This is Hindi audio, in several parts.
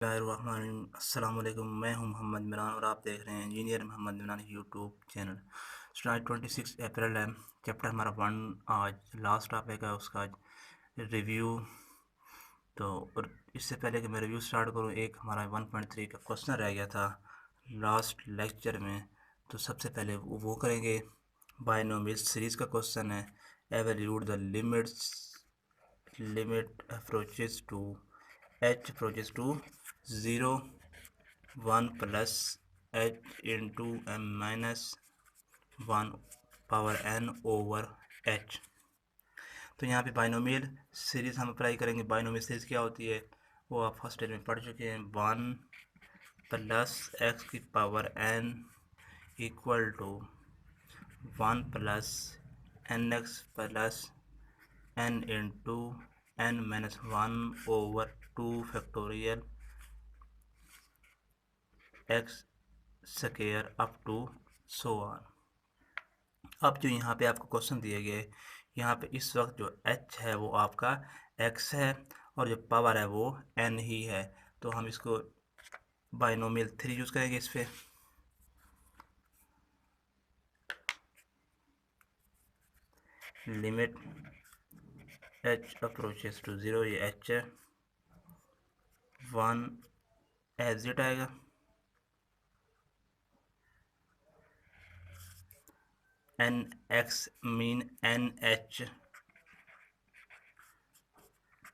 अस्सलाम वालेकुम। मैं हूं मोहम्मद इमरान और आप देख रहे हैं engineer Mohammed Imran YouTube channel. आज 26 अप्रैल है। चैप्टर हमारा 1 आज लास्ट टॉपिक है, उसका आज रिव्यू। तो और इससे पहले कि मैं रिव्यू स्टार्ट करूं, एक हमारा 1.3 का क्वेश्चन रह गया था लास्ट लेक्चर में, तो सबसे पहले वो करेंगे। बायनोमियल सीरीज़ का क्वेश्चन है। Evaluate the limit approaches to h approaches to 0 1 plus h into m minus 1 power n over h। तो यहाँ पे बाइनोमियल सीरीज़ हम अप्लाई करेंगे। बाइनोमियल सीरीज़ क्या होती है वो आप फर्स्ट ईयर में पढ़ चुके हैं। 1 प्लस एक्स की power n equal to 1 plus n x plus n into n minus 1 over 2 factorial x square up to so on. अब जो यहाँ पे आपको क्वेश्चन दिए गए, यहाँ पे इस वक्त जो h है वो आपका x है और जो पावर है वो n ही है। तो हम इसको बाइनोमियल 3 यूज़ करेंगे इस पे। लिमिट h अप्रोचेस टू 0, ये h है। 1 एज इट आएगा, n x mean n h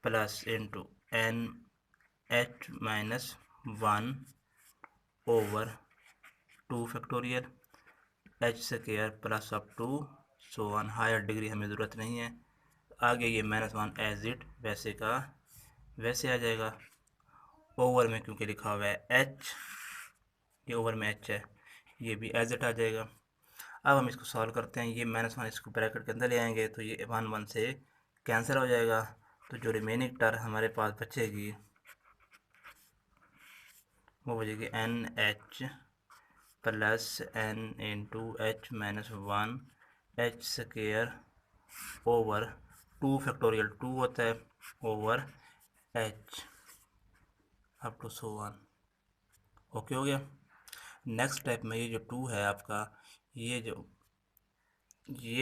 plus into n h minus 1 over 2 factorial h square plus up to so on. Higher degree हमें ज़रूरत नहीं है। आगे ये -1 एज इट वैसे का वैसे आ जाएगा। ओवर में क्योंकि लिखा हुआ है एच, ये ओवर में एच है, ये भी एज इट आ जाएगा। अब हम इसको सॉल्व करते हैं। ये -1 इसको ब्रैकेट के अंदर ले आएंगे तो ये 1 से कैंसिल हो जाएगा। तो जो रिमेनिंग टर्म हमारे पास बचेगी वो बचेगी n h plus n into h minus 1 h square over 2 factorial 2 होता है over h up to so on. Okay हो गया। नेक्स्ट स्टेप में ये जो 2 है आपका, ये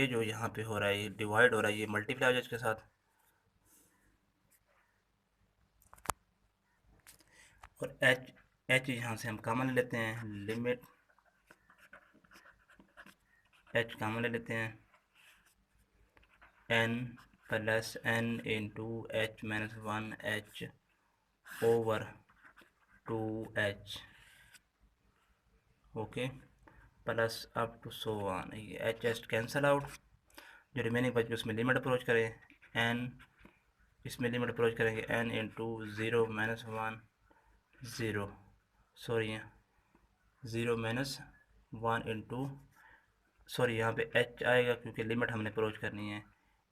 जो यहाँ पे हो रहा है, ये डिवाइड हो रहा है, ये मल्टीप्लाई हो जाए इसके साथ। और एच यहाँ से हम कॉमन ले लेते हैं। लिमिट एच कॉमन ले लेते हैं। N plus n into h minus 1 h over 2 h. Okay, plus up to so on. ये एच एच कैंसल आउट। जो रिमेनिंग बच गई उसमें लिमिट अप्रोच करें एन, इसमें लिमिट अप्रोच करेंगे n into 0 minus 1 zero, sorry 0 minus 1 into, sorry यहाँ पे एच आएगा क्योंकि लिमिट हमने अप्रोच करनी है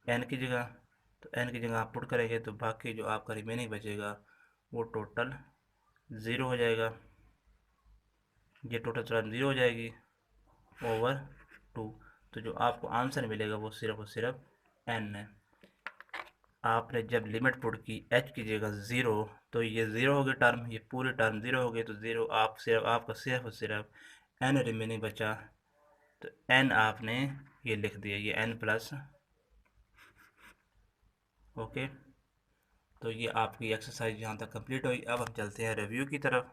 एन की जगह। तो एन की जगह आप पुट करेंगे तो बाकी जो आपका रिमेनिंग बचेगा वो टोटल ज़ीरो हो जाएगा। ये टोटल टर्म ज़ीरो हो जाएगी ओवर 2। तो जो आपको आंसर मिलेगा वो सिर्फ और सिर्फ एन है। आपने जब लिमिट पुट की एच की जगह ज़ीरो, तो ये ज़ीरो हो गई टर्म, ये पूरी टर्म ज़ीरो हो गई। तो ज़ीरो आप सिर्फ आपका सिर्फ और सिर्फ एन रिमेनिंग बचा। तो एन आपने ये लिख दिया, ये एन प्लस। ओके, तो ये आपकी एक्सरसाइज यहाँ तक कंप्लीट हुई। अब हम चलते हैं रिव्यू की तरफ।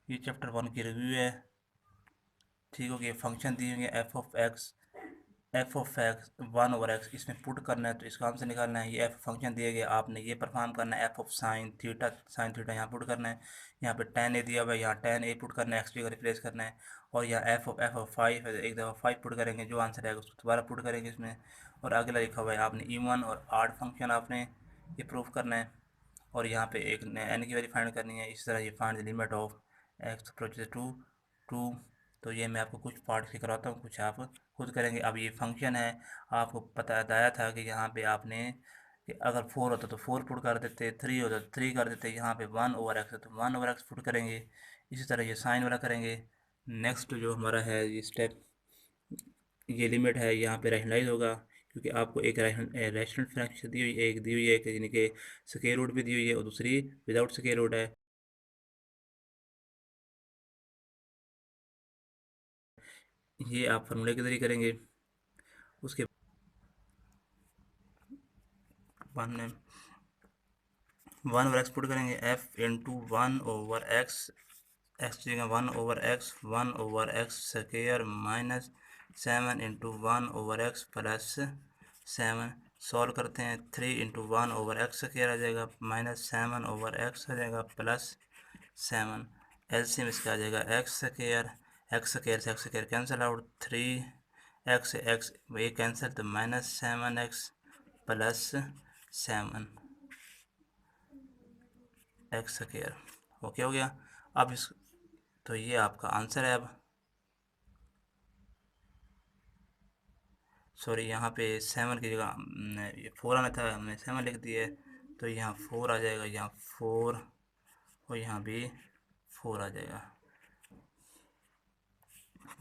ये चैप्टर 1 की रिव्यू है। ठीक हो गया। फंक्शन दिए होंगे एफ ऑफ एक्स 1/x, इसमें पुट करना है तो इसका आंसर निकालना है। ये एफ फंक्शन दिया गया, आपने ये परफॉर्म करना है। एफ ऑफ साइन थीटा यहाँ पुट करना है। यहाँ पे tan a दिया हुआ है, यहाँ tan a पुट करना है, एक्स की रिप्लेस करना है। और यहाँ एफ ऑफ 5 है, एक दफ़ा 5 पुट करेंगे, जो आंसर आएगा उसको दोबारा पुट करेंगे इसमें। और अगला लिखा हुआ है आपने इवन और आड फंक्शन आपने ये प्रूव करना है। और यहाँ पे एक एन की वैल्यू फाइंड करनी है। इस तरह ये find the limit of x approaches to 2। तो ये मैं आपको कुछ पार्ट से कराता हूँ, कुछ आप खुद करेंगे। अब ये फंक्शन है, आपको बताया था कि यहाँ पे आपने कि अगर 4 होता तो 4 पुट कर देते, 3 होता तो 3 कर देते। यहाँ पे 1/x है तो 1/x पुट करेंगे। इसी तरह ये साइन वाला करेंगे। नेक्स्ट जो हमारा है ये स्टेप, ये लिमिट है यहाँ पे रैशनलाइज होगा, क्योंकि आपको एक रैशनल फ्रैक्शन दी हुई है, एक दी हुई है कि यानी कि स्क्वायर रूट भी दी हुई है और दूसरी विदाउट स्क्वायर रूट है। ये आप फार्मूले के जरिए करेंगे। उसके बाद में 1/x पुट करेंगे, f इंटू 1/x, एक्स की जगह 1/x, 1/x square minus 7 into 1/x plus 7। Solve करते हैं, 3 इंटू 1/x स्क्वायर आ जाएगा माइनस 7/x आ जाएगा प्लस 7। एलसीएम इसका आ जाएगा एक्स स्क्वायर से x square cancel out, 3 x ये कैंसिल तो minus 7x plus 7 x square. Okay हो गया। अब इस तो ये आपका आंसर है। अब सॉरी, यहाँ पे 7 की जगह 4 आना था, हमने 7 लिख दिया है, तो यहाँ 4 आ जाएगा, यहाँ 4 और यहाँ भी 4 आ जाएगा।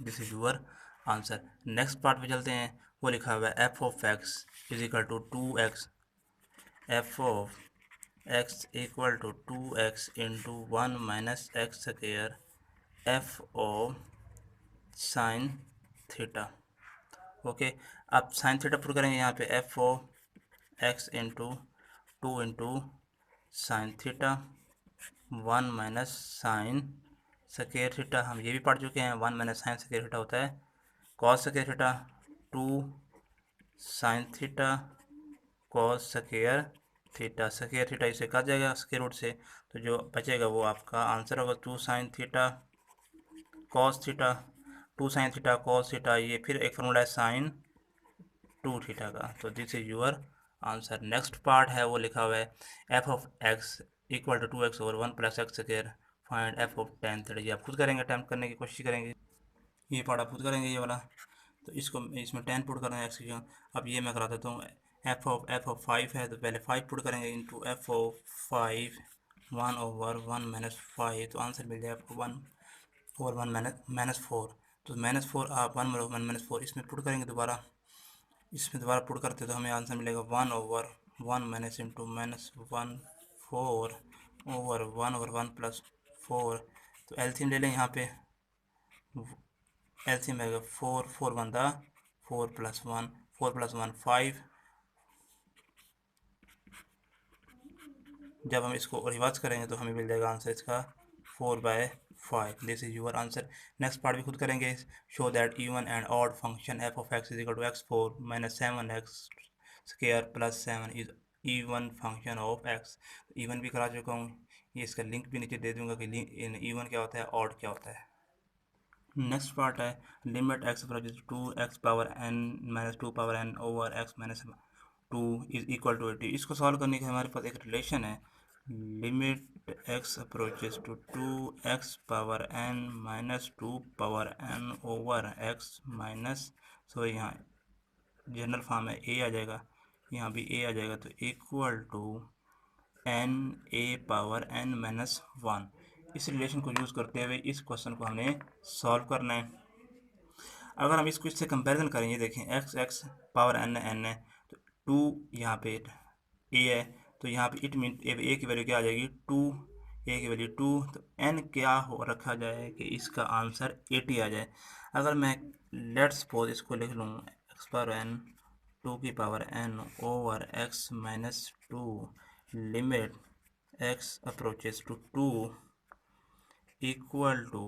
This is your answer. Next part पे चलते हैं। वो लिखा हुआ है f of x is equal to 2x, f of x equal to 2x into 1 minus x square f of sine theta. Okay, अब साइन थीटा पुट करेंगे यहाँ पे, f o x into 2 into sine theta 1 minus sine square theta. हम ये भी पढ़ चुके हैं, 1 माइनस साइन स्क्वायर थीटा होता है cos square theta, 2 sine theta cos square theta. Square theta इसे कट जाएगा स्क्वायर रूट से, तो जो बचेगा वो आपका आंसर होगा 2 sine theta cos theta, 2 sine theta cos theta. ये फिर एक फॉर्मूला है साइन 2 थीटा का। तो this is your answer. Next part है वो लिखा हुआ है f of x equal to 2x over 1 plus x square find f of tan theta. ये आप खुद करेंगे, अटैम्प्ट करने की कोशिश करेंगे, ये पार्ट आप खुद करेंगे ये वाला। तो इसको इसमें 10 पुट करना है एक्स की जगह। अब ये मैं करा देता हूँ, एफ ऑफ 5 है तो पहले 5 पुट करेंगे into F of 5 1 over 1 minus 5, तो आंसर मिल जाए आपको 1 ओवर 1 माइनस 4। तो माइनस 4 आप 1 ओवर 1 माइनस 4 इसमें पुट करेंगे दोबारा, इसमें दोबारा पुट करते तो हमें आंसर मिलेगा 1 over 1 minus into minus 1 4 over 1 over 1 plus 4। तो एलसीएम ले लें यहाँ पे, एलसीएम आएगा 4 4 1 दा 4 प्लस 1 4 प्लस 1 5। जब हम इसको रिवर्स करेंगे तो हमें मिल जाएगा आंसर इसका 4/5। This is your answer. Next part भी खुद करेंगे। Show that even and odd function f of x is equal to x4 minus 7x square plus 7 is even function of x. Even भी करा चुका हूँ, ये इसका लिंक भी नीचे दे दूंगा कि इवन क्या होता है, ऑड क्या होता है। नेक्स्ट पार्ट है limit x approaches to x power n minus 2 power n over x minus 2 is equal to 80। इसको सॉल्व करने के हमारे पास एक रिलेशन है, limit x approaches to 2x power n minus 2 power n over x minus, so यहाँ जनरल फॉर्म है ए आ जाएगा, यहाँ भी ए आ जाएगा, तो equal to n a power n minus 1। इस रिलेशन को यूज़ करते हुए इस क्वेश्चन को हमने सॉल्व करना है। अगर हम इसको इससे कंपैरिजन करें, ये देखें एक्स एक्स पावर एन है, तो 2 यहाँ पे ए है, तो यहाँ पे इट मीन ए की वैल्यू क्या आ जाएगी 2, ए की वैल्यू 2, तो एन क्या हो रखा जाए कि इसका आंसर 80 आ जाए। अगर मैं लेट्स सपोज इसको लिख लूँ एक्स पावर एन 2 की power n over x minus 2 limit x approaches to 2 equal to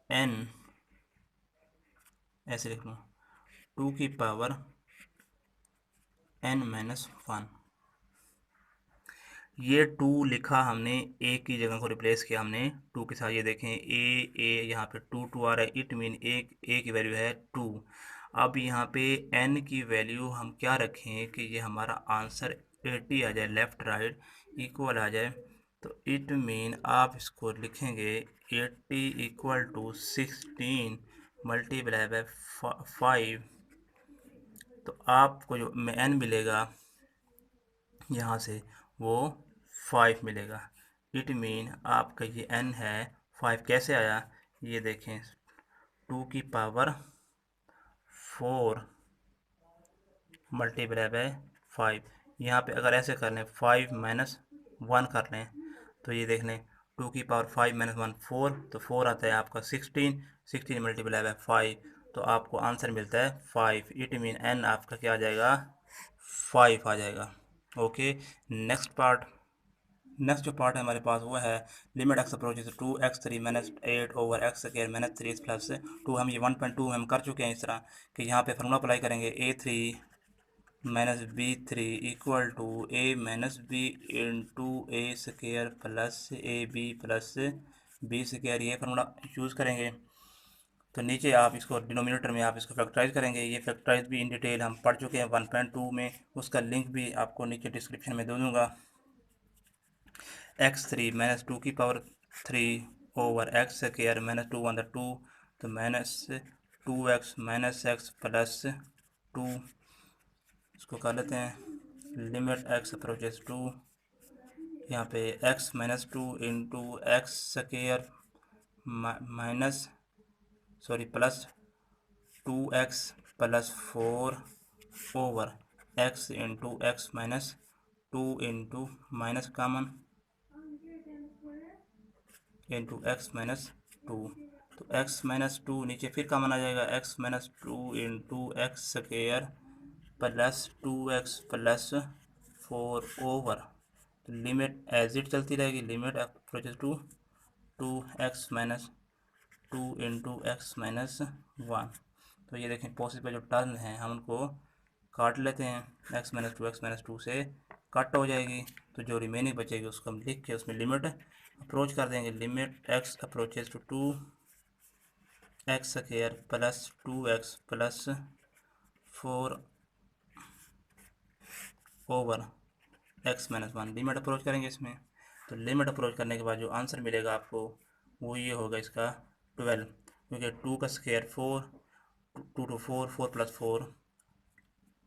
n, ऐसे लिख लूँ 2 की पावर एन माइनस 1। ये 2 लिखा हमने, ए की जगह को रिप्लेस किया हमने 2 के साथ। ये देखें ए यहाँ पे 2 2 आ रहा है, इट मीन ए की वैल्यू है 2। अब यहाँ पे एन की वैल्यू हम क्या रखें कि ये हमारा आंसर 80 आ जाए, लेफ़्ट राइट इक्वल आ जाए। तो इट मीन आप इसको लिखेंगे 80 इक्वल टू 16 मल्टीप्लाई बाय 5, तो आपको जो एन मिलेगा यहाँ से वो 5 मिलेगा। इट मीन आपका ये एन है 5। कैसे आया ये देखें, 2 की पावर 4 मल्टीप्लाई बाय 5। यहाँ पे अगर ऐसे कर लें 5 माइनस 1 कर लें, तो ये देख लें टू की पावर 5 माइनस 1 4, तो 4 आता है आपका 16, 16 मल्टीप्लाई बाय 5, तो आपको आंसर मिलता है 5। इट मीन एन आपका क्या आ जाएगा, 5 आ जाएगा। Okay, next part. नेक्स्ट जो पार्ट है हमारे पास वो है limit x approaches to x three minus eight over x square minus three plus two. हम ये 1.2 हम कर चुके हैं इस तरह कि यहाँ पे फार्मूला अप्लाई करेंगे a three minus b three equal to a minus b into a square plus a b plus b square, ये फार्मूला यूज़ करेंगे। तो नीचे आप इसको डिनोमिनेटर में आप इसको फैक्टराइज करेंगे। ये फैक्टराइज भी इन डिटेल हम पढ़ चुके हैं 1.2 में, उसका लिंक भी आपको नीचे डिस्क्रिप्शन में दे दूँगा। एक्स थ्री माइनस टू की power three over x square minus two one two, तो minus two x minus x plus two, इसको कर लेते हैं लिमिट एक्स अप्रोचेस टू, यहाँ पे x minus two into x square minus sorry plus two x plus four over x into x minus two into minus common into x minus two, तो एक्स माइनस टू नीचे फिर कॉमन आ जाएगा, x minus two into x square plus two x plus four over, तो लिमिट एज इट चलती रहेगी, limit approaches to two x minus two into x minus one. तो ये देखें पॉसिबल जो टर्म हैं हम उनको काट लेते हैं, एक्स माइनस टू से कट हो जाएगी, तो जो रिमेनिंग बचेगी उसको हम लिख के उसमें लिमिट अप्रोच कर देंगे, limit x approaches to two x square plus two x plus four over x minus one, limit approach करेंगे इसमें। तो लिमिट अप्रोच करने के बाद जो आंसर मिलेगा आपको वो ये होगा इसका 12, क्योंकि टू का square 4, two two four, four plus four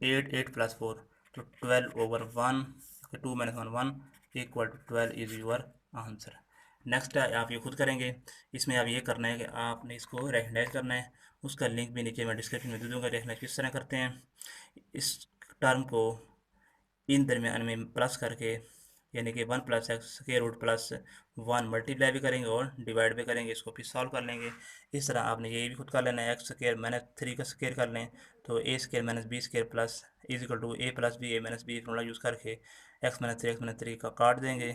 8, 8 plus four, तो 12 over 1, two minus one 1 equal to 12 is your answer. Next है आप ये खुद करेंगे, इसमें आप ये करना है कि आपने इसको रेकग्नाइज करना है, उसका लिंक भी नीचे मैं डिस्क्रिप्शन में दे दूँगा। रेकग्नाइज किस तरह करते हैं, इस टर्म को इन दरमियान में प्लस करके, यानी कि 1 plus x square root plus 1 multiply भी करेंगे और डिवाइड भी करेंगे, इसको फिर सॉल्व कर लेंगे। इस तरह आपने ये भी खुद कर लेना है, एक्स स्क्वायर माइनस थ्री का स्क्वायर कर लें तो a square minus b square plus is equal to a plus b a minus b formula use करके एक्स माइनस थ्री का काट देंगे,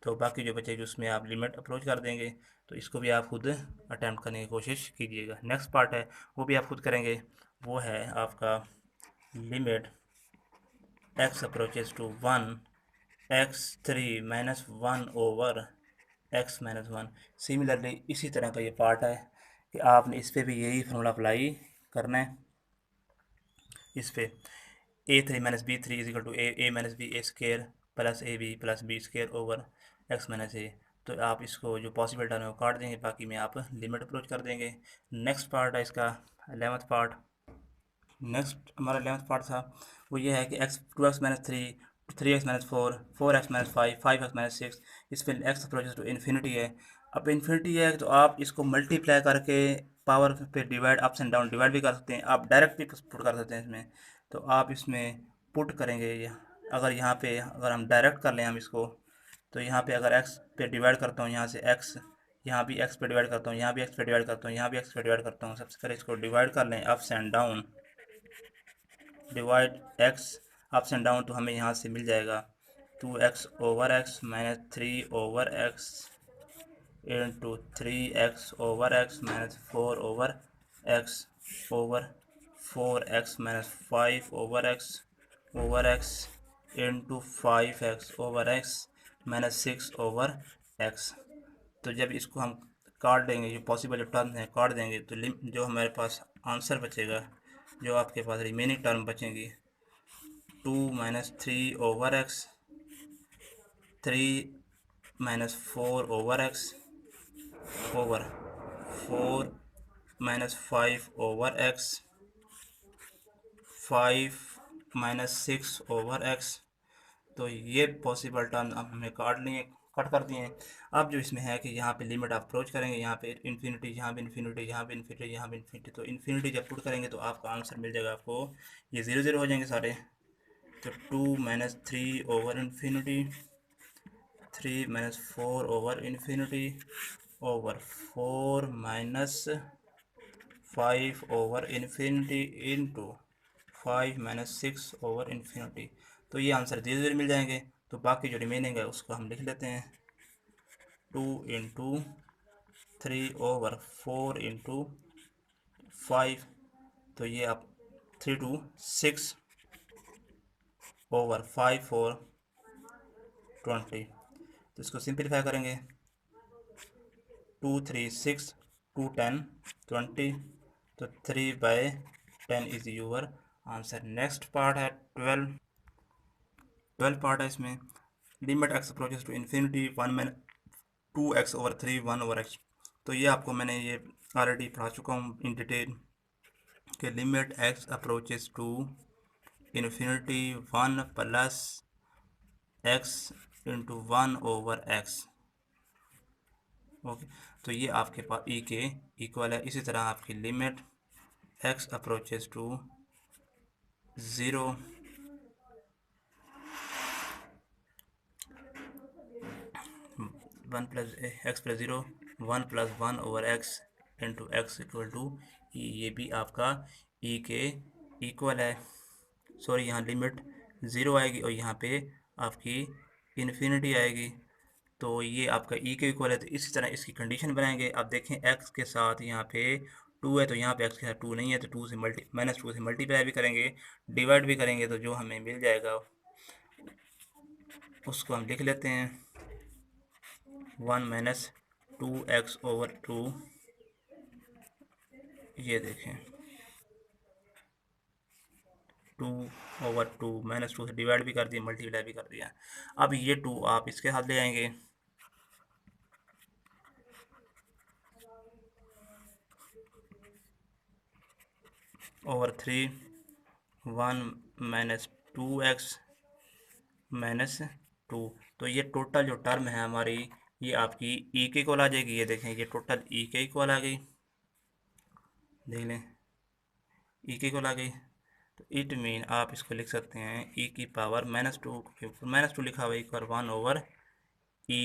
तो बाकी जो बचेगी उसमें आप लिमिट अप्रोच कर देंगे। तो इसको भी आप खुद अटैम्प्ट करने की कोशिश कीजिएगा। नेक्स्ट पार्ट है वो भी आप खुद करेंगे, वो है आपका limit x approaches to one x three minus one over x minus one. Similarly इसी तरह का ये पार्ट है कि आपने इस पर भी यही फॉर्मूला अप्लाई करना है। इस पे a three minus b three is equal to a minus b a square plus a b plus b square over x minus a. तो आप इसको जो पॉसिबल टर्म है वो काट देंगे, बाकी में आप लिमिट अप्रोच कर देंगे। नेक्स्ट पार्ट है इसका 11th पार्ट। नेक्स्ट हमारा 11th पार्ट था वो ये है कि x two x minus three, three x minus four, four x minus five, five x minus six, इस पर एक्स अप्रोचेस टू इन्फिनिटी है। अब इन्फिनिटी है तो आप इसको मल्टीप्लाई करके पावर पे divide ups and down divide भी कर सकते हैं, आप डायरेक्ट भी पुट कर सकते हैं इसमें। तो आप इसमें पुट करेंगे अगर यहाँ पे अगर हम डायरेक्ट कर लें हम इसको, तो यहाँ पे अगर एक्स पे डिवाइड करता हूँ, यहाँ से एक्स, यहाँ भी एक्स पे डिवाइड करता हूँ, यहाँ भी एक्स पे डिवाइड करता हूँ, यहाँ भी एक्स पे डिवाइड करता हूँ। सबसे पहले इसको डिवाइड कर लें ups and down, divide x ups and down, तो हमें यहाँ से मिल जाएगा two x over x minus three over x into three x over x minus four x over four x minus five over x into five x over x minus six over x. तो जब इसको हम काट देंगे, जो पॉसिबल जो टर्म है काट देंगे, तो जो हमारे पास आंसर बचेगा, जो आपके पास रिमेनिंग टर्म बचेंगी, two minus three over x, three minus four over x over four minus five over x, five minus six over x. तो ये पॉसिबल टर्म अब हमें काट लिए, कट कर दिए हैं। अब जो इसमें है कि यहाँ पे लिमिट आप अप्रोच करेंगे, यहाँ पे इन्फिनिटी, यहाँ पे इन्फिनिटी, यहाँ पे इन्फिनिटी, यहाँ पे इन्फिनिटी, तो इन्फिनिटी जब पुट करेंगे तो आपका आंसर मिल जाएगा आपको, ये ज़ीरो ज़ीरो हो जाएंगे सारे। तो two minus three over infinity, 3 minus 4 over infinity over 4 minus 5 over infinity into 5 minus 6 over infinity. तो ये आंसर धीरे धीरे मिल जाएंगे। तो बाकी जो रिमेनिंग है उसको हम लिख लेते हैं 2 इंटू 3 ओवर 4 इंटू 5। तो ये आप 3 2 6 ओवर 5 4 20। तो इसको सिंपलीफाई करेंगे 2 3 6 2 10 20। तो 3/10 is your answer. Next part है 12 पार्ट है इसमें। Limit x approaches to infinity 2x over 3 1 over x। तो ये आपको मैंने ये ऑलरेडी पढ़ा चुका हूँ इन डिटेल कि limit x approaches to infinity 1 plus x into 1 over x। Okay, तो ये आपके पास e के इक्वल है। इसी तरह आपकी limit x approaches to 0 1 plus x plus 0 1 plus 1 over x into x equal to e. ये भी आपका e के इक्वल है। सॉरी, यहाँ लिमिट 0 आएगी और यहाँ पे आपकी इन्फिनिटी आएगी। तो ये आपका e के इक्वल है। तो इसी तरह इसकी कंडीशन बनाएंगे। आप देखें x के साथ यहाँ पे 2 है, तो यहाँ पे x के साथ 2 नहीं है, तो 2 से -2 से मल्टीप्लाई भी करेंगे, डिवाइड भी करेंगे। तो जो हमें मिल जाएगा उसको हम लिख लेते हैं 1 माइनस 2x ओवर 2। ये देखें 2 ओवर 2 -2 से डिवाइड भी कर दिया, मल्टीप्लाई भी कर दिया। अब ये 2 आप इसके साथ ले आएंगे ओवर 3 1 माइनस 2x माइनस 2। तो ये टोटल जो टर्म है हमारी, ये आपकी e के इक्वल आ जाएगी। ये देखें, ये टोटल e के इक्वल आ गई। देख लें, e के इक्वल आ गई। तो इट मीन आप इसको लिख सकते हैं e की पावर -2 के ऊपर -2 लिखा हुआ equal 1 over e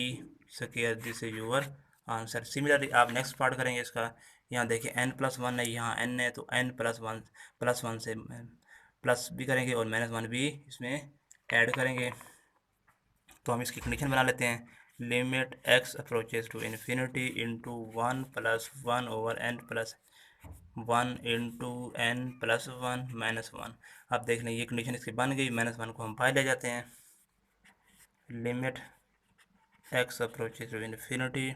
square. This is your answer. Similarly आप नेक्स्ट पार्ट करेंगे इसका। यहाँ देखिए n+1 है, यहाँ n है, तो n+1 से प्लस भी करेंगे और -1 भी इसमें ऐड करेंगे। तो हम इसकी कंडीशन बना लेते हैं। Limit x approaches to infinity into 1 plus 1 over n plus 1 into n plus 1 -1। अब देख लें, ये कंडीशन इसकी बन गई। -1 को हम बाहर ले जाते हैं। Limit x approaches to infinity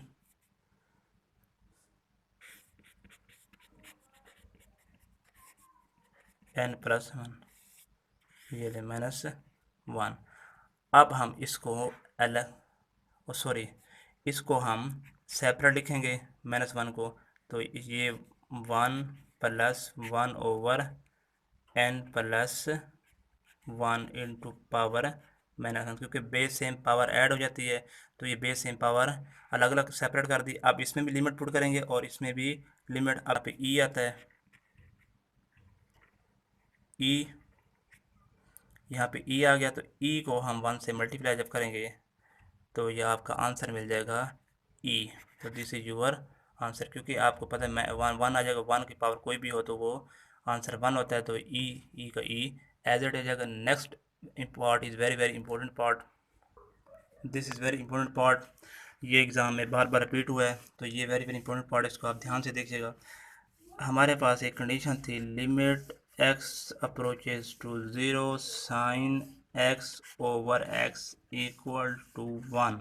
n plus 1, ये ले -1। अब हम इसको अलग सॉरी इसको हम सेपरेट लिखेंगे -1 को। तो ये 1 plus 1 over n plus 1 into power -1, क्योंकि बेस सेम पावर ऐड हो जाती है। तो ये बेस सेम पावर अलग अलग सेपरेट कर दी। अब इसमें भी लिमिट पुट करेंगे और इसमें भी लिमिट। अब पे ई आता है, ई यहाँ पे ई आ गया। तो ई को हम 1 से मल्टीप्लाई जब करेंगे तो यह आपका आंसर मिल जाएगा ई। तो दिस इज यूर आंसर। क्योंकि आपको पता है मैं 1 आ जाएगा, 1 की पावर कोई भी हो तो वो आंसर 1 होता है। तो ई का ई एज इट इज जाएगा। Next part is very very important part. This is very important part. ये एग्ज़ाम में बार बार रिपीट हुआ है, तो ये वेरी वेरी इंपॉर्टेंट पार्ट है। इसको आप ध्यान से देखिएगा। हमारे पास एक कंडीशन थी, limit x approaches to 0 sine x over x equal to 1।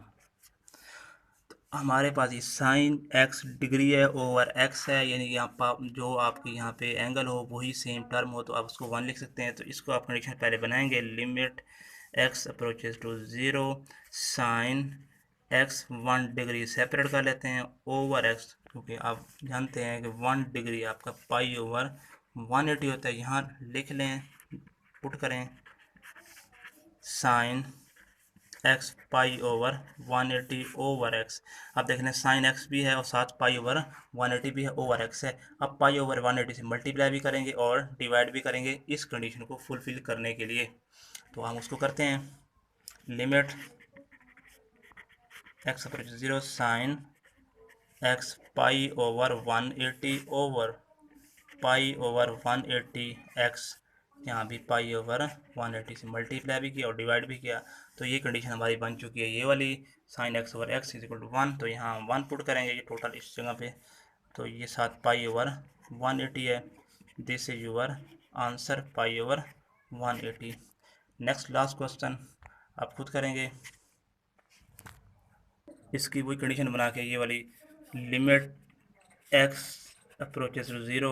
हमारे पास ये साइन x डिग्री है ओवर x है, यानी कि यहाँ जो आपके यहाँ पे एंगल हो वही सेम टर्म हो, तो आप उसको 1 लिख सकते हैं। तो इसको आप कंडीशन पहले बनाएंगे। Limit x approaches to 0 sine x 1 degree separate कर लेते हैं ओवर x, क्योंकि आप जानते हैं कि 1 डिग्री आपका पाई ओवर 180 होता है। यहाँ लिख लें, पुट करें sine x pi over 180 over x। अब देख लें, साइन x भी है और साथ पाई ओवर 180 भी है, ओवर x है। अब पाई ओवर 180 से मल्टीप्लाई भी करेंगे और डिवाइड भी करेंगे इस कंडीशन को फुलफिल करने के लिए। तो हम उसको करते हैं। Limit x approach 0 sine x पाई ओवर 180 ओवर पाई ओवर 180 एक्स, यहाँ भी पाई ओवर 180 से मल्टीप्लाई भी किया और डिवाइड भी किया। तो ये कंडीशन हमारी बन चुकी है, ये वाली sine x over x is equal to 1। तो यहाँ 1 पुट करेंगे ये टोटल इस जगह पे, तो ये 7 पाई ओवर 180 है। This is your answer, pi over 180। Next last question आप खुद करेंगे। इसकी वही कंडीशन बना के ये वाली limit x approaches to 0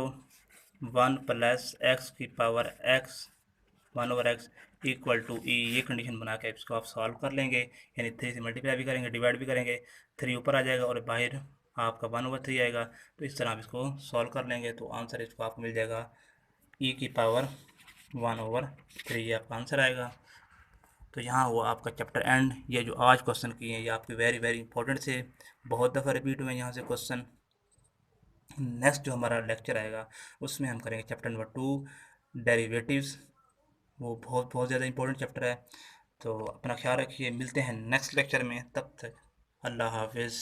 1 plus x की power x 1 over x equal to e, ये कंडीशन बना के इसको आप सॉल्व कर लेंगे। यानी 3 से मल्टीप्लाई भी करेंगे, डिवाइड भी करेंगे, 3 ऊपर आ जाएगा और बाहर आपका 1/3 आएगा। तो इस तरह आप इसको सॉल्व कर लेंगे तो आंसर इसको आपको मिल जाएगा ई की पावर 1/3, ये आपका आंसर आएगा। तो यहाँ हुआ आपका चैप्टर एंड। ये जो आज क्वेश्चन किए हैं ये आपके वेरी वेरी इंपॉर्टेंट से, बहुत दफ़ा रिपीट हुए यहाँ से क्वेश्चन। नेक्स्ट जो हमारा लेक्चर आएगा उसमें हम करेंगे चैप्टर नंबर 2 डेरिवेटिव्स। वो बहुत बहुत ज़्यादा इंपॉर्टेंट चैप्टर है। तो अपना ख्याल रखिए, मिलते हैं नेक्स्ट लेक्चर में, तब तक अल्लाह हाफिज़।